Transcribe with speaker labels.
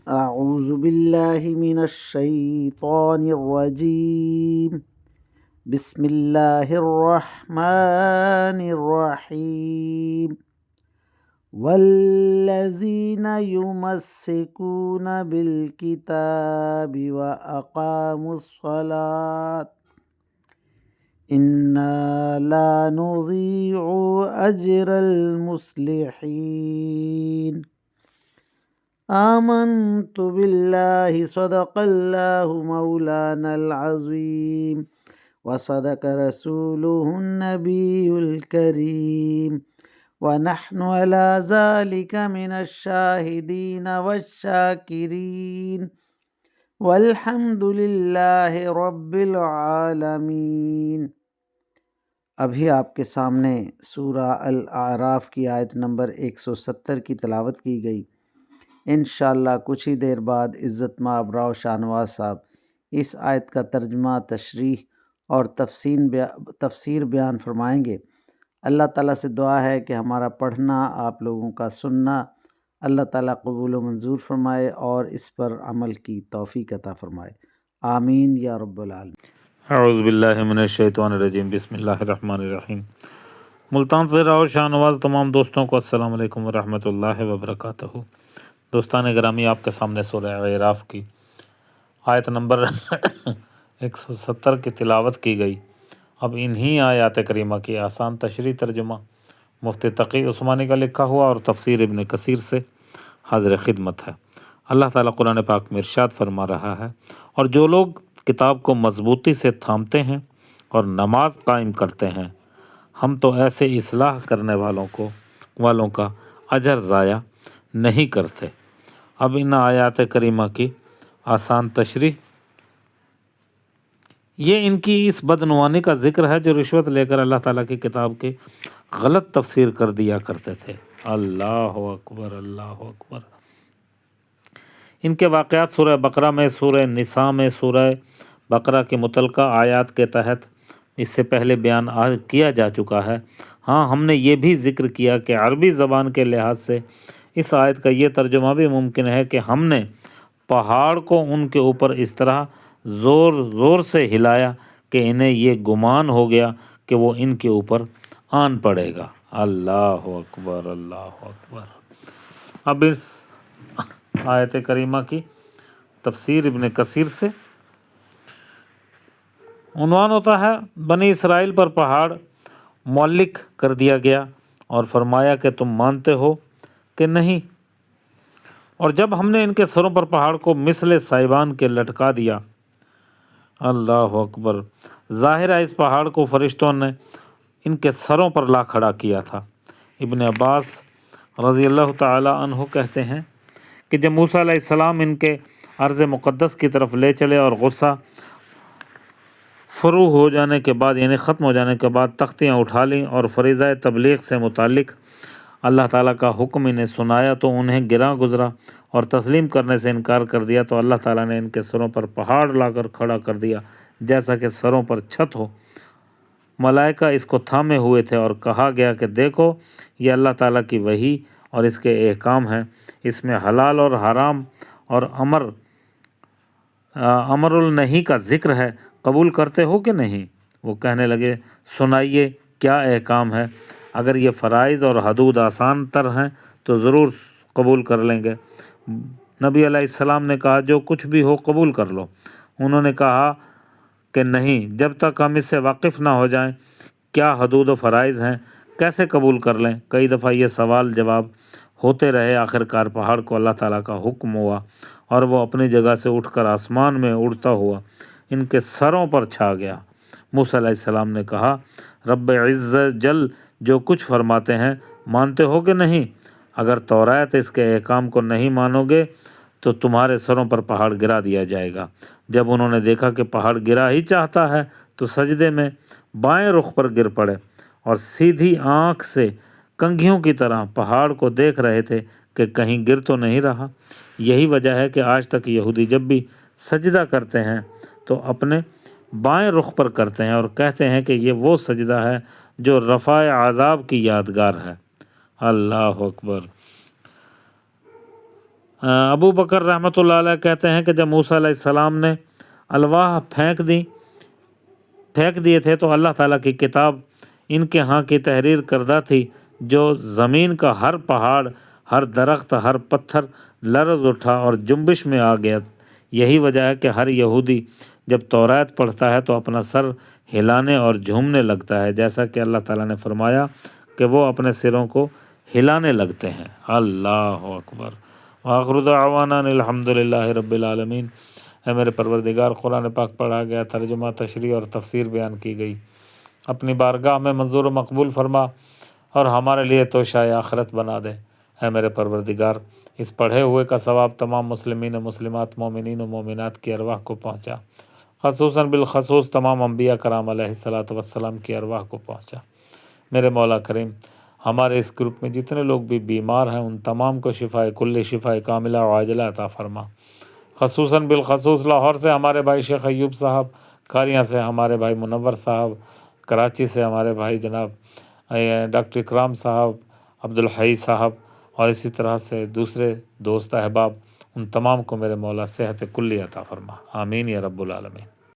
Speaker 1: أعوذ بالله من الشيطان الرجيم. بسم الله الرحمن الرحيم. والذين يمسكون بالكتاب وأقاموا الصلاة إنا لا نضيع أجر المصلحين. آمنت بالله صدق الله مولانا العظيم وصدق رسوله النبي الكريم ونحن على ذلك من الشاهدين والشاكرين والحمد لله رب العالمین۔ ابھی آپ کے سامنے سورہ الاعراف کی آیت نمبر 170 کی تلاوت کی گئی۔ انشاءاللہ کچھ ہی دیر بعد عزت مآب راؤ شاہنواز صاحب اس آیت کا ترجمہ، تشریح اور تفسیر بیان فرمائیں گے۔ اللہ تعالیٰ سے دعا ہے کہ ہمارا پڑھنا، آپ لوگوں کا سننا اللہ تعالیٰ قبول و منظور فرمائے اور اس پر عمل کی توفیق عطا فرمائے، آمین یا رب العالمین۔
Speaker 2: اعوذ باللہ من الشیطان الرجیم، بسم اللہ الرحمن الرحیم۔ ملتان سے راؤ شاہنواز تمام دوستوں کو السلام علیکم ورحمۃ اللہ وبرکاتہ۔ دوستان گرامی، آپ کے سامنے سورہ اعراف کی آیت نمبر 170 کی تلاوت کی گئی۔ اب انہی آیات کریمہ کی آسان تشریح ترجمہ مفتی تقی عثمانی کا لکھا ہوا اور تفسیر ابن کثیر سے حاضر خدمت ہے۔ اللہ تعالیٰ قرآن پاک میں ارشاد فرما رہا ہے، اور جو لوگ کتاب کو مضبوطی سے تھامتے ہیں اور نماز قائم کرتے ہیں، ہم تو ایسے اصلاح کرنے والوں کا اجر ضائع نہیں کرتے۔ اب ان آیات کریمہ کی آسان تشریح، یہ ان کی اس بدعنوانی کا ذکر ہے جو رشوت لے کر اللہ تعالیٰ کی کتاب کی غلط تفسیر کر دیا کرتے تھے۔ اللہ اکبر، اللہ اکبر۔ ان کے واقعات سورہ بقرہ میں، سورہ نساء میں، سورہ بقرہ کے متعلقہ آیات کے تحت اس سے پہلے بیان کیا جا چکا ہے۔ ہاں، ہم نے یہ بھی ذکر کیا کہ عربی زبان کے لحاظ سے اس آیت کا یہ ترجمہ بھی ممکن ہے کہ ہم نے پہاڑ کو ان کے اوپر اس طرح زور زور سے ہلایا کہ انہیں یہ گمان ہو گیا کہ وہ ان کے اوپر آن پڑے گا۔ اللہ اکبر، اللہ اکبر۔ اب اس آیت کریمہ کی تفسیر ابن کثیر سے عنوان ہوتا ہے، بنی اسرائیل پر پہاڑ معلق کر دیا گیا اور فرمایا کہ تم مانتے ہو کہ نہیں؟ اور جب ہم نے ان کے سروں پر پہاڑ کو مثل سائبان کے لٹکا دیا۔ اللہ اکبر۔ ظاہر ہے اس پہاڑ کو فرشتوں نے ان کے سروں پر لا کھڑا کیا تھا۔ ابن عباس رضی اللہ تعالی عنہ کہتے ہیں کہ جب موسیٰ علیہ السلام ان کے ارض مقدس کی طرف لے چلے اور غصہ فروغ ہو جانے کے بعد، یعنی ختم ہو جانے کے بعد، تختیاں اٹھا لیں اور فریضہ تبلیغ سے متعلق اللہ تعالیٰ کا حکم انہیں سنایا تو انہیں گراں گزرا اور تسلیم کرنے سے انکار کر دیا، تو اللہ تعالیٰ نے ان کے سروں پر پہاڑ لا کر کھڑا کر دیا جیسا کہ سروں پر چھت ہو۔ ملائکہ اس کو تھامے ہوئے تھے اور کہا گیا کہ دیکھو، یہ اللہ تعالیٰ کی وحی اور اس کے احکام ہیں، اس میں حلال اور حرام اور امر النہی کا ذکر ہے، قبول کرتے ہو کہ نہیں؟ وہ کہنے لگے، سنائیے کیا احکام ہے؟ اگر یہ فرائض اور حدود آسان تر ہیں تو ضرور قبول کر لیں گے۔ نبی علیہ السلام نے کہا، جو کچھ بھی ہو قبول کر لو۔ انہوں نے کہا کہ نہیں، جب تک ہم اس سے واقف نہ ہو جائیں کیا حدود و فرائض ہیں، کیسے قبول کر لیں؟ کئی دفعہ یہ سوال جواب ہوتے رہے، آخرکار پہاڑ کو اللہ تعالیٰ کا حکم ہوا اور وہ اپنی جگہ سے اٹھ کر آسمان میں اڑتا ہوا ان کے سروں پر چھا گیا۔ موسیٰ علیہ السلام نے کہا، رب عزت جل جو کچھ فرماتے ہیں مانتے ہو کہ نہیں؟ اگر توریت اس کے احکام کو نہیں مانو گے تو تمہارے سروں پر پہاڑ گرا دیا جائے گا۔ جب انہوں نے دیکھا کہ پہاڑ گرا ہی چاہتا ہے تو سجدے میں بائیں رخ پر گر پڑے اور سیدھی آنکھ سے کنگھیوں کی طرح پہاڑ کو دیکھ رہے تھے کہ کہیں گر تو نہیں رہا۔ یہی وجہ ہے کہ آج تک یہودی جب بھی سجدہ کرتے ہیں تو اپنے بائیں رخ پر کرتے ہیں اور کہتے ہیں کہ یہ وہ سجدہ ہے جو رفع عذاب کی یادگار ہے۔ اللہ اکبر۔ ابو بکر رحمۃ اللہ علیہ کہتے ہیں کہ جب موسیٰ علیہ السلام نے الواح پھینک دیے تھے تو اللہ تعالیٰ کی کتاب ان کے ہاں کی تحریر کردہ تھی، جو زمین کا ہر پہاڑ، ہر درخت، ہر پتھر لرز اٹھا اور جنبش میں آ گیا۔ یہی وجہ ہے کہ ہر یہودی جب توریت پڑھتا ہے تو اپنا سر ہلانے اور جھومنے لگتا ہے، جیسا کہ اللہ تعالیٰ نے فرمایا کہ وہ اپنے سروں کو ہلانے لگتے ہیں۔ اللہ اکبر۔ وآخر دعوانا الحمد للہ رب العالمین۔ اے میرے پروردگار، قرآن پاک پڑھا گیا، ترجمہ، تشریح اور تفسیر بیان کی گئی، اپنی بارگاہ میں منظور و مقبول فرما اور ہمارے لیے توشہ آخرت بنا دے۔ اے میرے پروردگار، اس پڑھے ہوئے کا ثواب تمام مسلمین و مسلمات، مومنین و مومنات کی ارواح کو پہنچا، خصوصاً بالخصوص تمام انبیاء کرام علیہ الصلاۃ والسلام کی ارواح کو پہنچا۔ میرے مولا کریم، ہمارے اس گروپ میں جتنے لوگ بھی بیمار ہیں ان تمام کو شفائے کل، شفائے کاملہ و عاجلہ عطا فرما۔ خصوصاً بالخصوص لاہور سے ہمارے بھائی شیخ ایوب صاحب، کھاریاں سے ہمارے بھائی منور صاحب، کراچی سے ہمارے بھائی جناب ڈاکٹر اکرام صاحب، عبدالحی صاحب، اور اسی طرح سے دوسرے دوست احباب، ان تمام کو میرے مولا صحت کلی عطا فرما۔ آمین یا رب العالمین۔